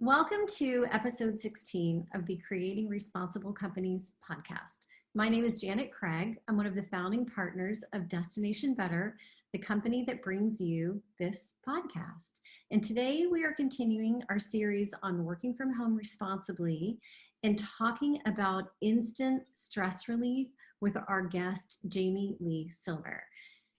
Welcome to episode 16 of the Creating Responsible Companies podcast. My name is Janet Craig. I'm one of the founding partners of Destination Better, the company that brings you this podcast. And today we are continuing our series on working from home responsibly and talking about instant stress relief with our guest, Jamie Lee Silver.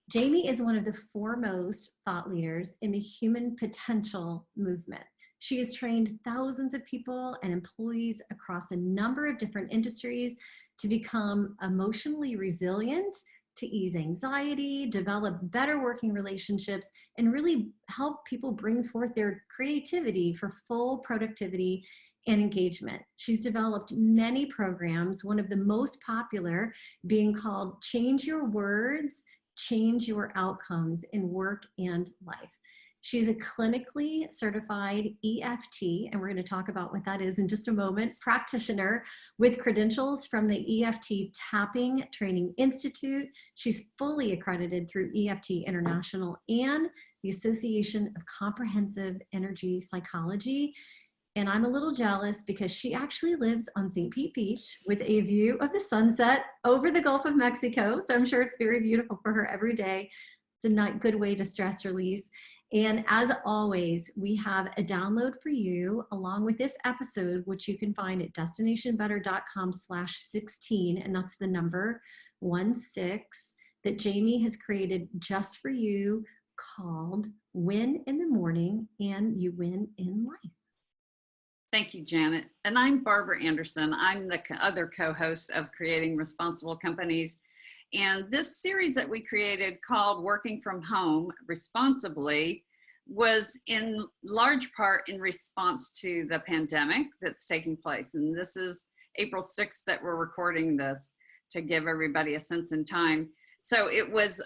Jamie is one of the foremost thought leaders in the human potential movement. She has trained thousands of people and employees across a number of different industries to become emotionally resilient, to ease anxiety, develop better working relationships, and really help people bring forth their creativity for full productivity and engagement. She's developed many programs, one of the most popular being called Change Your Words, Change Your Outcomes in Work and Life. She's a clinically certified EFT, and we're going to talk about what that is in just a moment, practitioner with credentials from the EFT Tapping Training Institute. She's fully accredited through EFT International and the Association of Comprehensive Energy Psychology. And I'm a little jealous because she actually lives on St. Pete Beach with a view of the sunset over the Gulf of Mexico. So I'm sure it's very beautiful for her every day. It's a good way to stress release. And as always, we have a download for you along with this episode, which you can find at destinationbetter.com/16. And that's the number 16 that Jamie has created just for you, called Win in the Morning and You Win in Life. Thank you, Janet. And I'm Barbara Anderson. I'm the other co-host of Creating Responsible Companies. And this series that we created called Working from Home Responsibly was in large part in response to the pandemic that's taking place. And this is April 6th that we're recording this to give everybody a sense in time. So it was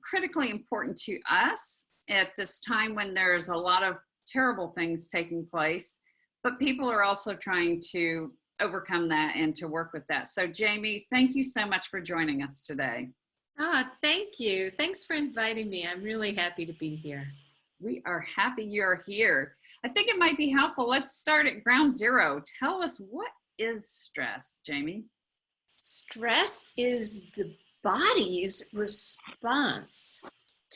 critically important to us at this time when there's a lot of terrible things taking place, but people are also trying to overcome that and to work with that. So Jamie, thank you so much for joining us today. Thank you. Thanks for inviting me. I'm really happy to be here. We are happy you're here. I think it might be helpful. Let's start at ground zero. Tell us, what is stress, Jamie? Stress is the body's response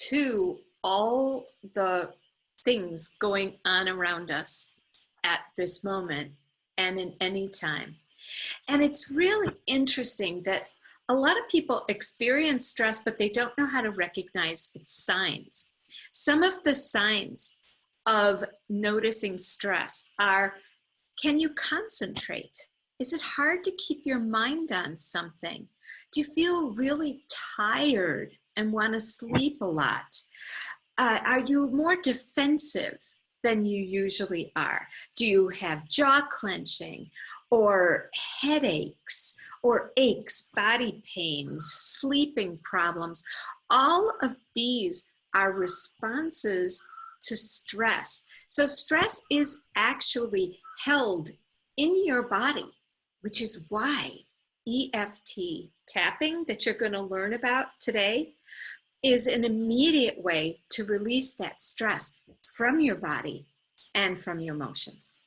to all the things going on around us at this moment and in any time. And it's really interesting that a lot of people experience stress, but they don't know how to recognize its signs. Some of the signs of noticing stress are, can you concentrate? Is it hard to keep your mind on something? Do you feel really tired and want to sleep a lot? Are you more defensive than you usually are? Do you have jaw clenching or headaches or aches, body pains, sleeping problems? All of these are responses to stress. So stress is actually held in your body, which is why EFT tapping that you're going to learn about today is an immediate way to release that stress from your body and from your emotions.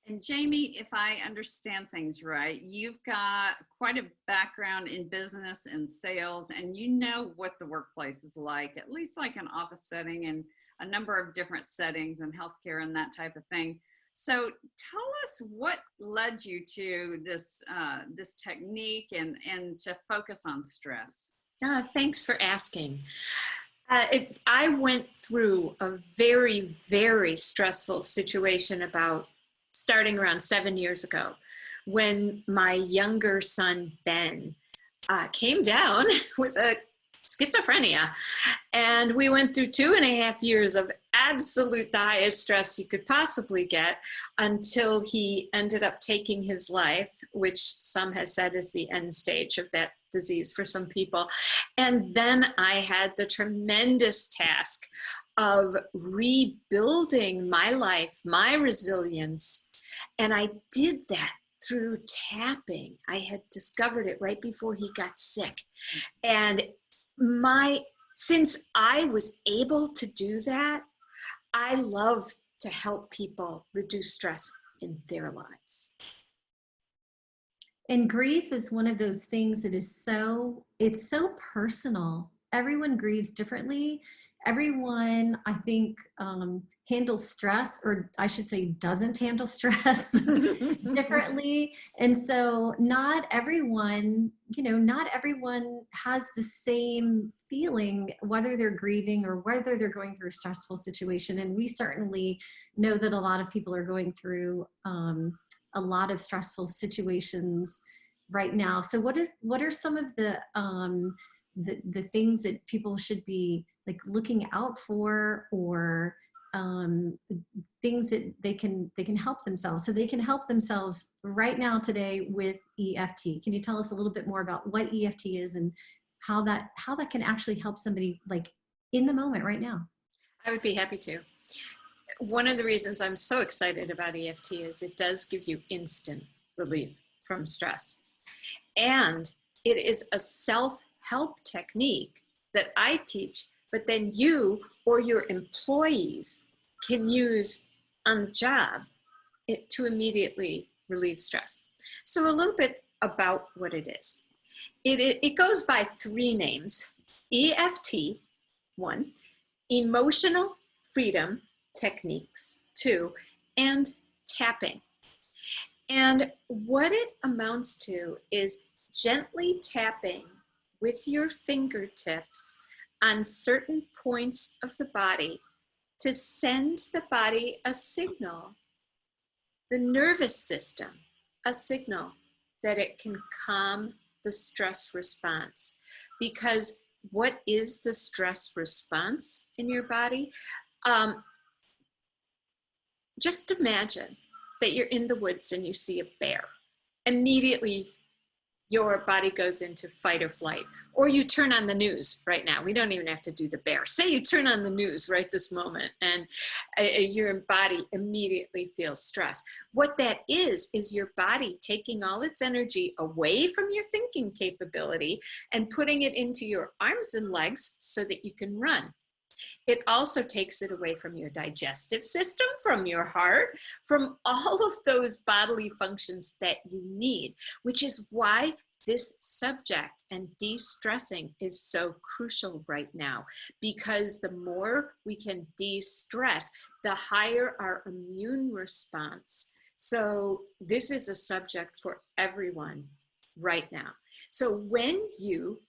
And Jamie, if I understand things right, you've got quite a background in business and sales, and you know what the workplace is like, at least like an office setting and a number of different settings and healthcare and that type of thing. So tell us what led you to this technique and to focus on stress. Thanks for asking. I went through a very, very stressful situation starting around 7 years ago, when my younger son, Ben, came down with a schizophrenia. And we went through 2.5 years of absolute the highest stress you could possibly get until he ended up taking his life, which some has said is the end stage of that disease for some people. And then I had the tremendous task of rebuilding my life, my resilience. And I did that through tapping. I had discovered it right before he got sick. And since I was able to do that, I love to help people reduce stress in their lives. And grief is one of those things that is it's so personal. Everyone grieves differently. Everyone, I think, handles stress, or I should say doesn't handle stress differently. And so not everyone, not everyone has the same feeling, whether they're grieving or whether they're going through a stressful situation. And we certainly know that a lot of people are going through a lot of stressful situations right now. So what are some of the things that people should be like looking out for, or things that they can help themselves, so they can help themselves right now today with EFT? Can you tell us a little bit more about what EFT is and how that can actually help somebody like in the moment right now? I would be happy to. One of the reasons I'm so excited about EFT is it does give you instant relief from stress. And it is a self-help technique that I teach, but then you or your employees can use on the job to immediately relieve stress. So a little bit about what it is. It goes by 3 names: EFT, 1, emotional freedom techniques, 2, and tapping. And what it amounts to is gently tapping with your fingertips on certain points of the body to send the body a signal, the nervous system, a signal that it can calm the stress response. Because what is the stress response in your body? Just imagine that you're in the woods and you see a bear. Immediately, your body goes into fight or flight. Or you turn on the news right now. We don't even have to do the bear. Say you turn on the news right this moment, and your body immediately feels stress. What that is your body taking all its energy away from your thinking capability and putting it into your arms and legs so that you can run. It also takes it away from your digestive system, from your heart, from all of those bodily functions that you need, which is why this subject and de-stressing is so crucial right now, because the more we can de-stress, the higher our immune response. So this is a subject for everyone right now. So when you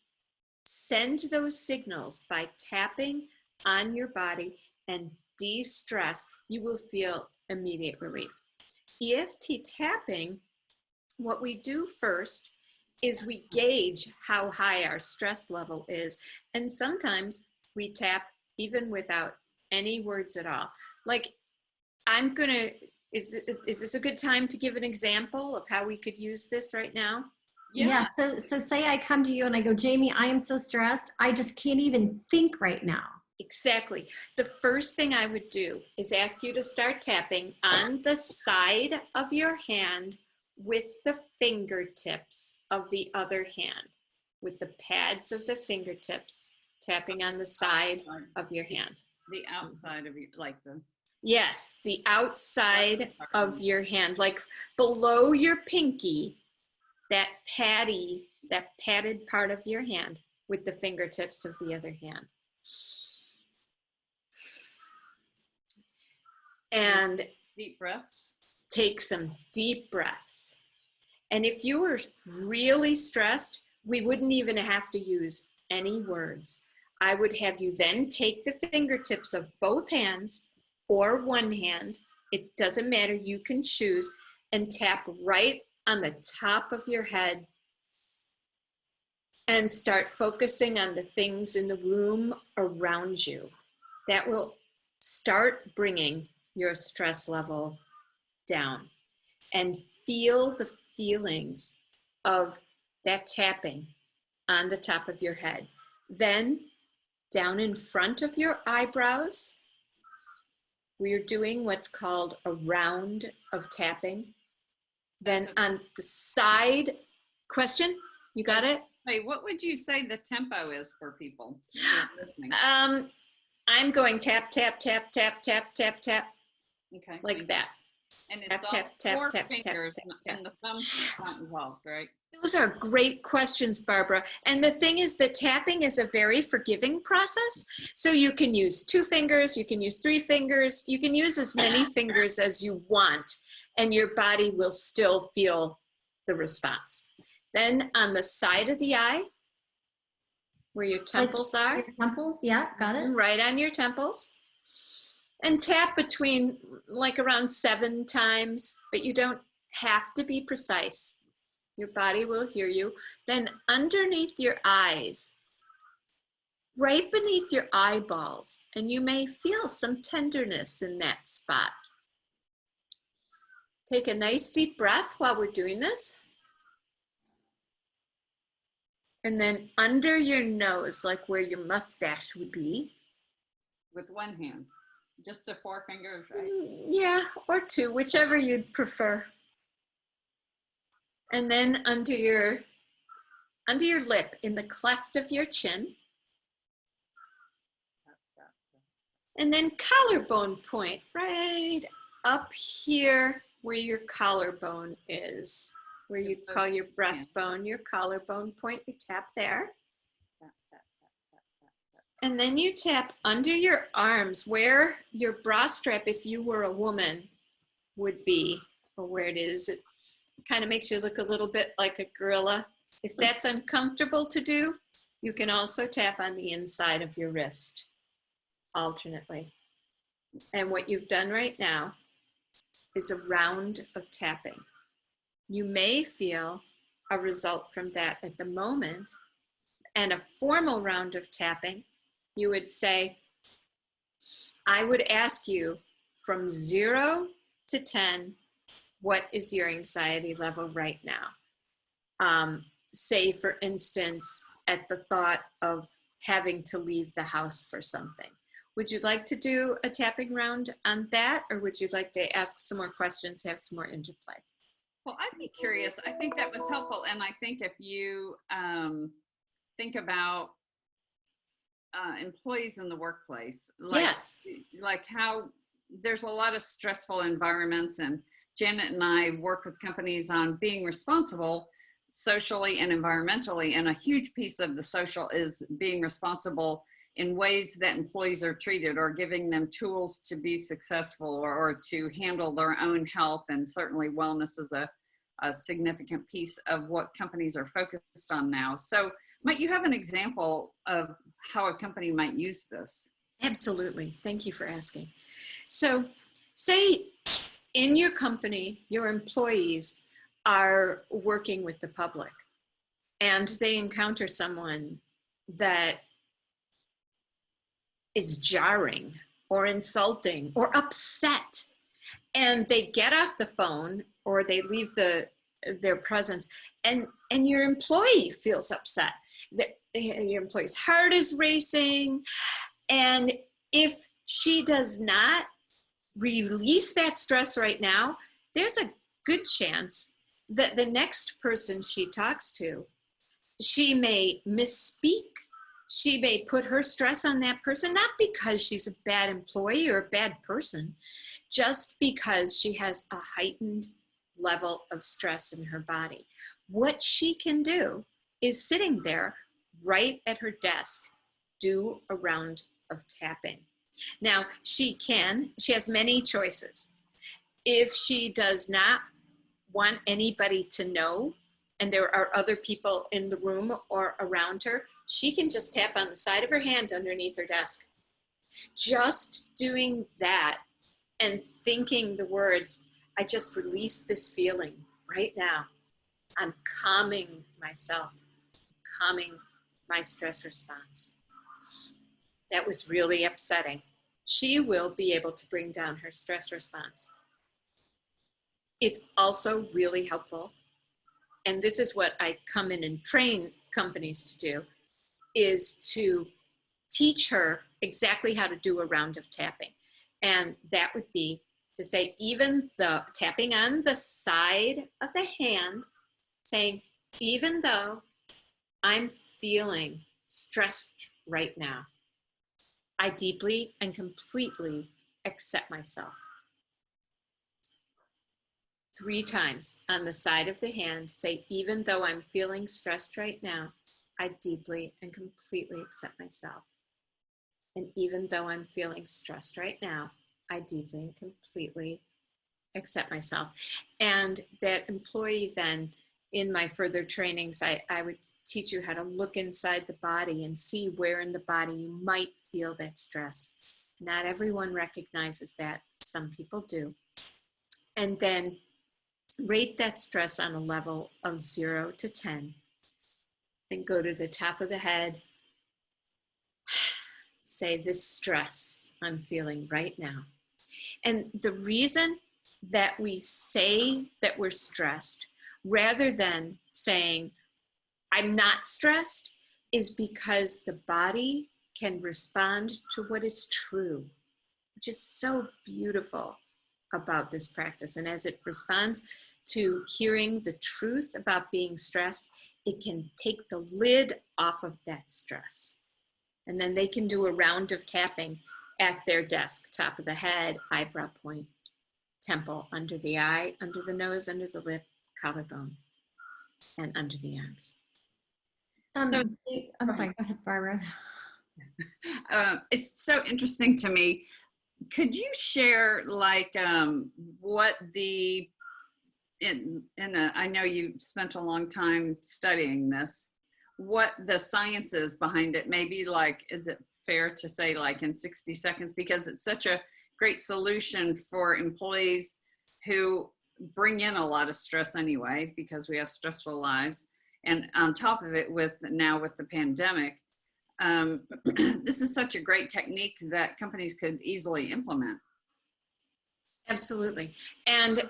send those signals by tapping on your body and de-stress, you will feel immediate relief. EFT tapping, what we do first is we gauge how high our stress level is. And sometimes we tap even without any words at all. Like, is this a good time to give an example of how we could use this right now? Yeah. So say I come to you and I go, Jamie, I am so stressed, I just can't even think right now. Exactly. The first thing I would do is ask you to start tapping on the side of your hand with the fingertips of the other hand, with the pads of the fingertips, tapping on the side of your hand. The outside of your, like the... Yes, the outside of your hand, like below your pinky, that padded part of your hand with the fingertips of the other hand. And deep breaths. Take some deep breaths. And if you were really stressed, we wouldn't even have to use any words. I would have you then take the fingertips of both hands or one hand, it doesn't matter, you can choose, and tap right on the top of your head and start focusing on the things in the room around you. That will start bringing your stress level down, and feel the feelings of that tapping on the top of your head. Then down in front of your eyebrows, we're doing what's called a round of tapping. Then on the side, question, you got it? Hey, what would you say the tempo is for people listening? I'm going tap, tap, tap, tap, tap, tap, tap. Okay. like that. And it's Tap, all tap, tap, four tap, tap, fingers, tap, tap. and the thumbs not involved, right? Those are great questions, Barbara. And the thing is that tapping is a very forgiving process. So you can use 2 fingers, you can use 3 fingers, you can use as many fingers as you want, and your body will still feel the response. Then on the side of the eye, where your temples are. Your temples, yeah, got it. Right on your temples. And tap between like around 7 times, but you don't have to be precise. Your body will hear you. Then underneath your eyes, right beneath your eyeballs, and you may feel some tenderness in that spot. Take a nice deep breath while we're doing this. And then under your nose, like where your mustache would be. With one hand, just the 4 fingers, right? Yeah, or 2, whichever you'd prefer. And then under your lip, in the cleft of your chin. And then collarbone point, right up here where your collarbone is, where you call your breastbone, your collarbone point, you tap there. And then you tap under your arms where your bra strap, if you were a woman, would be, or where it is. It kind of makes you look a little bit like a gorilla. If that's uncomfortable to do, you can also tap on the inside of your wrist alternately. And what you've done right now is a round of tapping. You may feel a result from that at the moment. And a formal round of tapping, you would say, I would ask you from 0 to 10, what is your anxiety level right now? Say, for instance, at the thought of having to leave the house for something. Would you like to do a tapping round on that, or would you like to ask some more questions, have some more interplay? Well, I'd be curious. I think that was helpful. And I think if you think about employees in the workplace, like, yes, like how there's a lot of stressful environments, and Janet and I work with companies on being responsible socially and environmentally. And a huge piece of the social is being responsible in ways that employees are treated, or giving them tools to be successful, or to handle their own health. And certainly wellness is a significant piece of what companies are focused on now. So might you have an example of how a company might use this? Absolutely. Thank you for asking. So say in your company, your employees are working with the public and they encounter someone that is jarring or insulting or upset, and they get off the phone or they leave their presence, and your employee feels upset. Your employee's heart is racing, and if she does not release that stress right now, there's a good chance that the next person she talks to, she may misspeak. She may put her stress on that person, not because she's a bad employee or a bad person, just because she has a heightened level of stress in her body. What she can do is, sitting there right at her desk, do a round of tapping. Now, she has many choices. If she does not want anybody to know, and there are other people in the room or around her, she can just tap on the side of her hand underneath her desk. Just doing that and thinking the words, I just release this feeling right now. I'm calming myself, calming my stress response. That was really upsetting. She will be able to bring down her stress response. It's also really helpful, and this is what I come in and train companies to do, is to teach her exactly how to do a round of tapping. And that would be to say, even though, tapping on the side of the hand, saying, even though I'm feeling stressed right now, I deeply and completely accept myself. 3 times on the side of the hand. Say, even though I'm feeling stressed right now, I deeply and completely accept myself. And even though I'm feeling stressed right now, I deeply and completely accept myself. And that employee then, in my further trainings, I would teach you how to look inside the body and see where in the body you might feel that stress. Not everyone recognizes that. Some people do. And then rate that stress on a level of 0 to 10. And go to the top of the head. Say, this stress I'm feeling right now. And the reason that we say that we're stressed, rather than saying, I'm not stressed, is because the body can respond to what is true, which is so beautiful about this practice. And as it responds to hearing the truth about being stressed, it can take the lid off of that stress. And then they can do a round of tapping at their desk, top of the head, eyebrow point, temple, under the eye, under the nose, under the lip, collarbone, and under the arms. So, I'm sorry, go ahead, Barbara. It's so interesting to me. Could you share like what the, I know you spent a long time studying this, what the science is behind it? Maybe like, is it fair to say like in 60 seconds, because it's such a great solution for employees who bring in a lot of stress anyway, because we have stressful lives. And on top of it, with the pandemic, this is such a great technique that companies could easily implement. Absolutely. And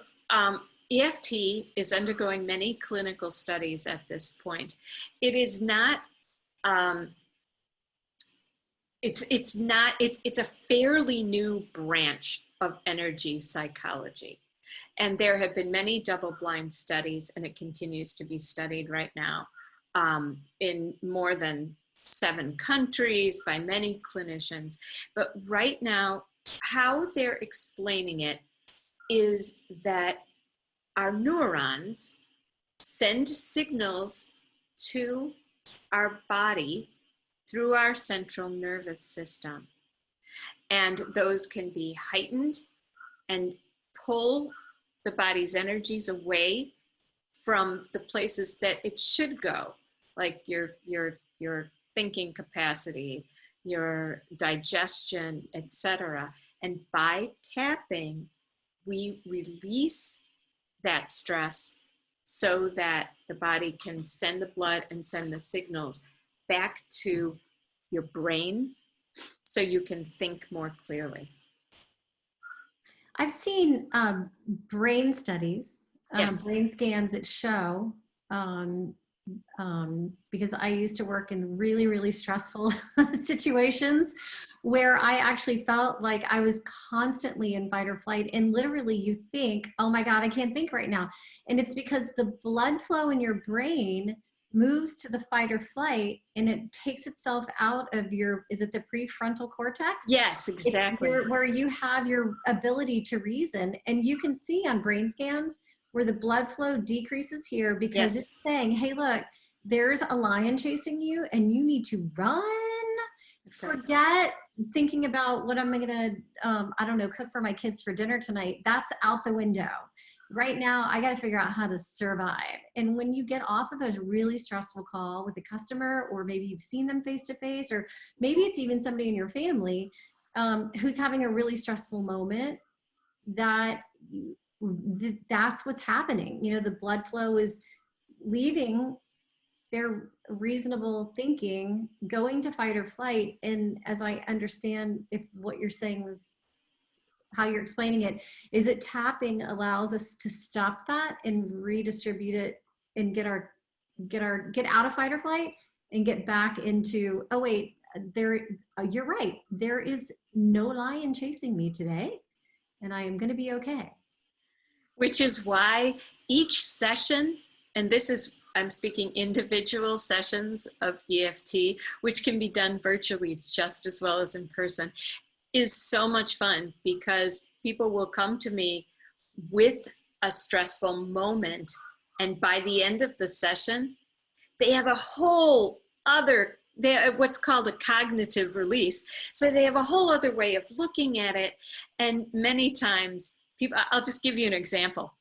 EFT is undergoing many clinical studies at this point. It is not, it's a fairly new branch of energy psychology. And there have been many double-blind studies, and it continues to be studied right now in more than 7 countries by many clinicians. But right now, how they're explaining it is that our neurons send signals to our body through our central nervous system. And those can be heightened and pull the body's energies away from the places that it should go, like your thinking capacity, your digestion, etc. And by tapping, we release that stress so that the body can send the blood and send the signals back to your brain so you can think more clearly. I've seen brain studies, Yes. brain scans that show, because I used to work in really, really stressful situations where I actually felt like I was constantly in fight or flight, and literally you think, oh my God, I can't think right now. And it's because the blood flow in your brain moves to the fight or flight, and it takes itself out of your, is it the prefrontal cortex? Yes, exactly. Where you have your ability to reason, and you can see on brain scans where the blood flow decreases here because Yes. it's saying, hey, look, there's a lion chasing you and you need to run. Exactly. Forget thinking about what I'm gonna, I don't know, cook for my kids for dinner tonight. That's out the window. Right now, I got to figure out how to survive. And when you get off of a really stressful call with a customer, or maybe you've seen them face to face, or maybe it's even somebody in your family who's having a really stressful moment, that's what's happening. You know, the blood flow is leaving their reasonable thinking, going to fight or flight. And as I understand, if what you're saying was how you're explaining it, is it tapping allows us to stop that and redistribute it and get out of fight or flight and get back into, oh wait, you're right, there is no lion chasing me today and I am going to be okay. Which is why each session, and this is, I'm speaking individual sessions of EFT, which can be done virtually just as well as in person, is so much fun, because people will come to me with a stressful moment. And by the end of the session, they have a whole other, they have what's called a cognitive release. So they have a whole other way of looking at it. And many times, people, I'll just give you an example.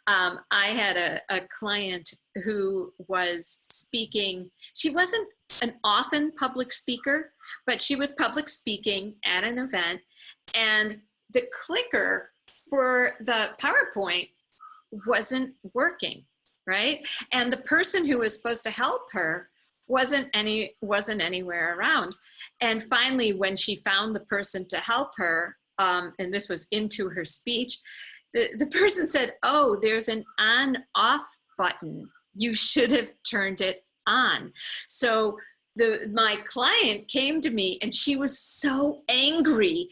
I had a client who was speaking. She wasn't an often public speaker, but she was public speaking at an event, and the clicker for the PowerPoint wasn't working, right? And the person who was supposed to help her wasn't anywhere around. And finally, when she found the person to help her, and this was into her speech, the person said, "Oh, there's an on-off button. You should have turned it on." So my client came to me, and she was so angry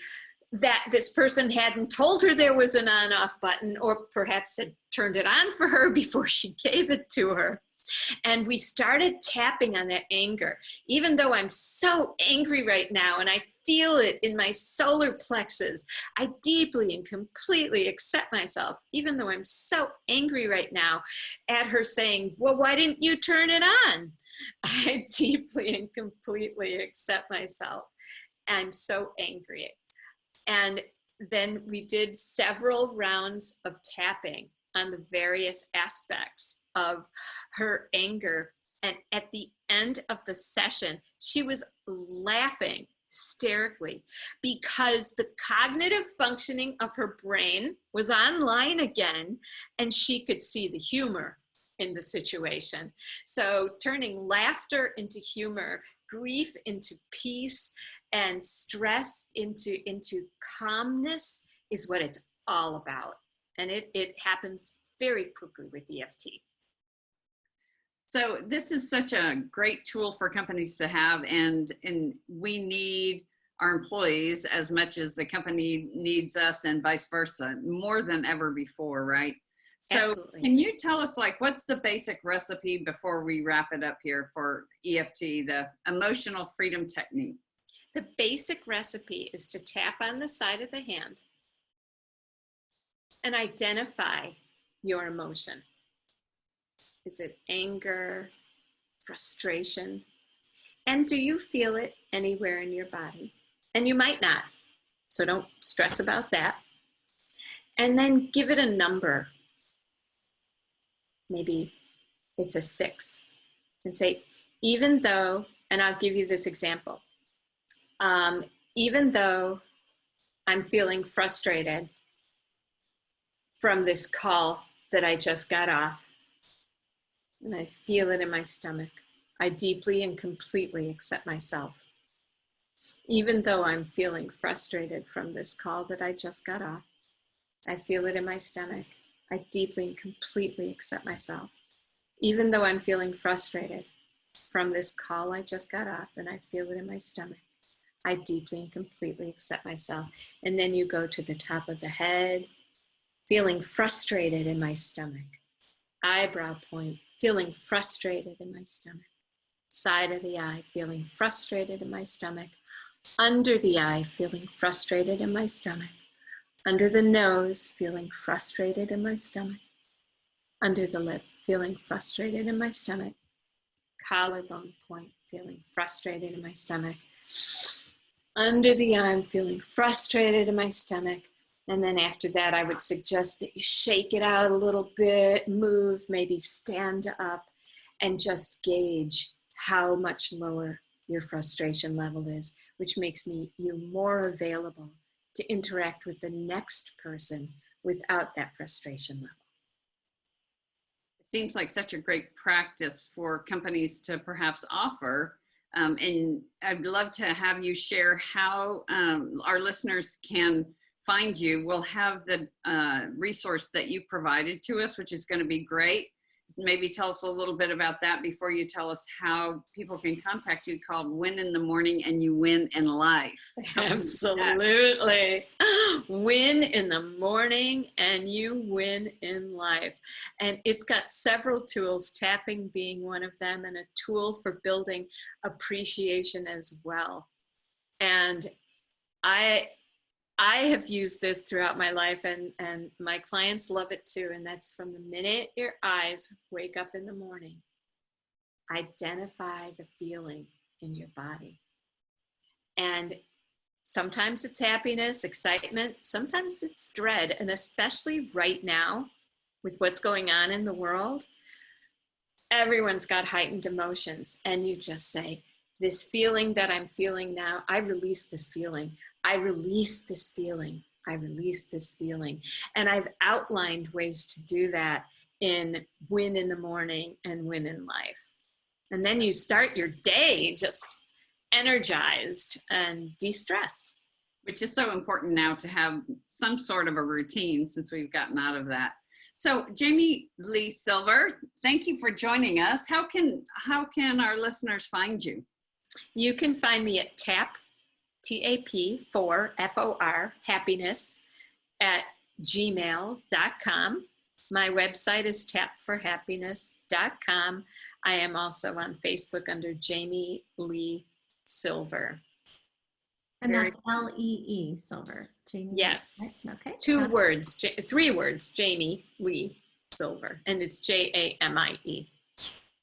that this person hadn't told her there was an on-off button, or perhaps had turned it on for her before she gave it to her. And we started tapping on that anger. Even though I'm so angry right now and I feel it in my solar plexus, I deeply and completely accept myself, even though I'm so angry right now at her saying, "Well, why didn't you turn it on?" I deeply and completely accept myself. I'm so angry. And then we did several rounds of tapping on the various aspects of her anger. And at the end of the session, she was laughing hysterically because the cognitive functioning of her brain was online again, and she could see the humor in the situation. So turning laughter into humor, grief into peace, and stress into calmness is what it's all about. And it happens very quickly with EFT. So this is such a great tool for companies to have, and we need our employees as much as the company needs us, and vice versa, more than ever before, right? So Absolutely. Can you tell us, like, what's the basic recipe before we wrap it up here for EFT, the emotional freedom technique? The basic recipe is to tap on the side of the hand and identify your emotion. Is it anger, frustration? And do you feel it anywhere in your body? And you might not, so don't stress about that. And then give it a number. Maybe it's a 6. And say, even though, and I'll give you this example, even though I'm feeling frustrated from this call that I just got off, and I feel it in my stomach, I deeply and completely accept myself. Even though I'm feeling frustrated from this call that I just got off, I feel it in my stomach. I deeply and completely accept myself. Even though I'm feeling frustrated from this call I just got off, and I feel it in my stomach, I deeply and completely accept myself. And then you go to the top of the head, feeling frustrated in my stomach. Eyebrow point, feeling frustrated in my stomach. Side of the eye, feeling frustrated in my stomach. Under the eye, feeling frustrated in my stomach. Under the nose, feeling frustrated in my stomach. Under the lip, feeling frustrated in my stomach. Collarbone point, feeling frustrated in my stomach. Under the arm, feeling frustrated in my stomach. And then after that, I would suggest that you shake it out a little bit, move, maybe stand up, and just gauge how much lower your frustration level is, which makes you more available to interact with the next person without that frustration level. It seems like such a great practice for companies to perhaps offer. And I'd love to have you share how our listeners can find you. We'll have the resource that you provided to us, which is going to be great. Maybe tell us a little bit about that before you tell us how people can contact you, called Win in the Morning and You Win in Life. Absolutely. Win in the morning and you win in life. And it's got several tools, tapping being one of them, and a tool for building appreciation as well. And I I have used this throughout my life, and my clients love it too. And that's from the minute your eyes wake up in the morning, identify the feeling in your body. And sometimes it's happiness, excitement, sometimes it's dread. And especially right now, with what's going on in the world, everyone's got heightened emotions. And you just say, this feeling that I'm feeling now, I release this feeling. I release this feeling. I release this feeling. And I've outlined ways to do that in Win in the Morning and Win in Life. And then you start your day just energized and de-stressed. Which is so important now to have some sort of a routine since we've gotten out of that. So Jamie Lee Silver, thank you for joining us. How can our listeners find you? You can find me at TAP for FOR, happiness, at gmail.com. My website is tapforhappiness.com. I am also on Facebook under Jamie Lee Silver. And that's L-E-E, Silver. Jamie. Yes. Lee. Okay. 2 words, 3 words, Jamie Lee Silver. And it's Jamie.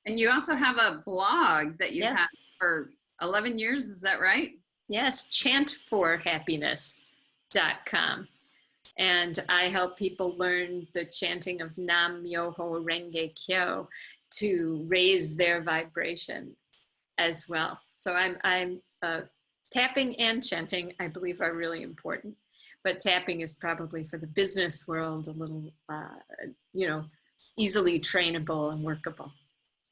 And you also have a blog that you Yes. have for 11 years, is that right? Yes, chantforhappiness.com. And I help people learn the chanting of Nam Myoho Renge Kyo to raise their vibration as well. So I'm tapping and chanting, I believe, are really important. But tapping is probably for the business world a little, easily trainable and workable.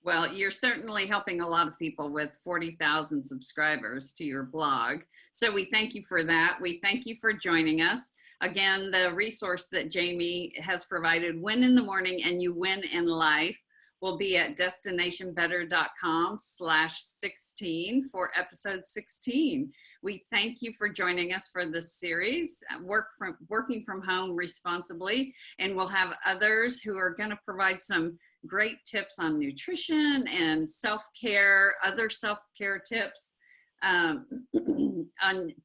Well, you're certainly helping a lot of people with 40,000 subscribers to your blog. So we thank you for that. We thank you for joining us. Again, the resource that Jamie has provided, Win in the Morning and You Win in Life, will be at destinationbetter.com/16 for episode 16. We thank you for joining us for this series, Working from Home Responsibly, and we'll have others who are going to provide some great tips on nutrition and self-care, other self-care tips, on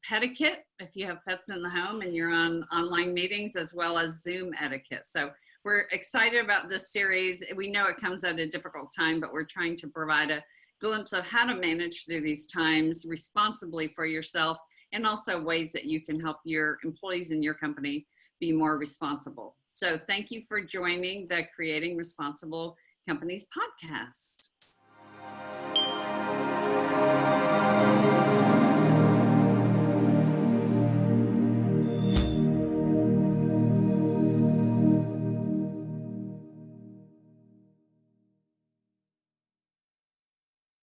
pet etiquette, if you have pets in the home and you're on online meetings, as well as Zoom etiquette. So we're excited about this series. We know it comes at a difficult time, but we're trying to provide a glimpse of how to manage through these times responsibly for yourself, and also ways that you can help your employees in your company be more responsible. So thank you for joining the Creating Responsible Companies podcast.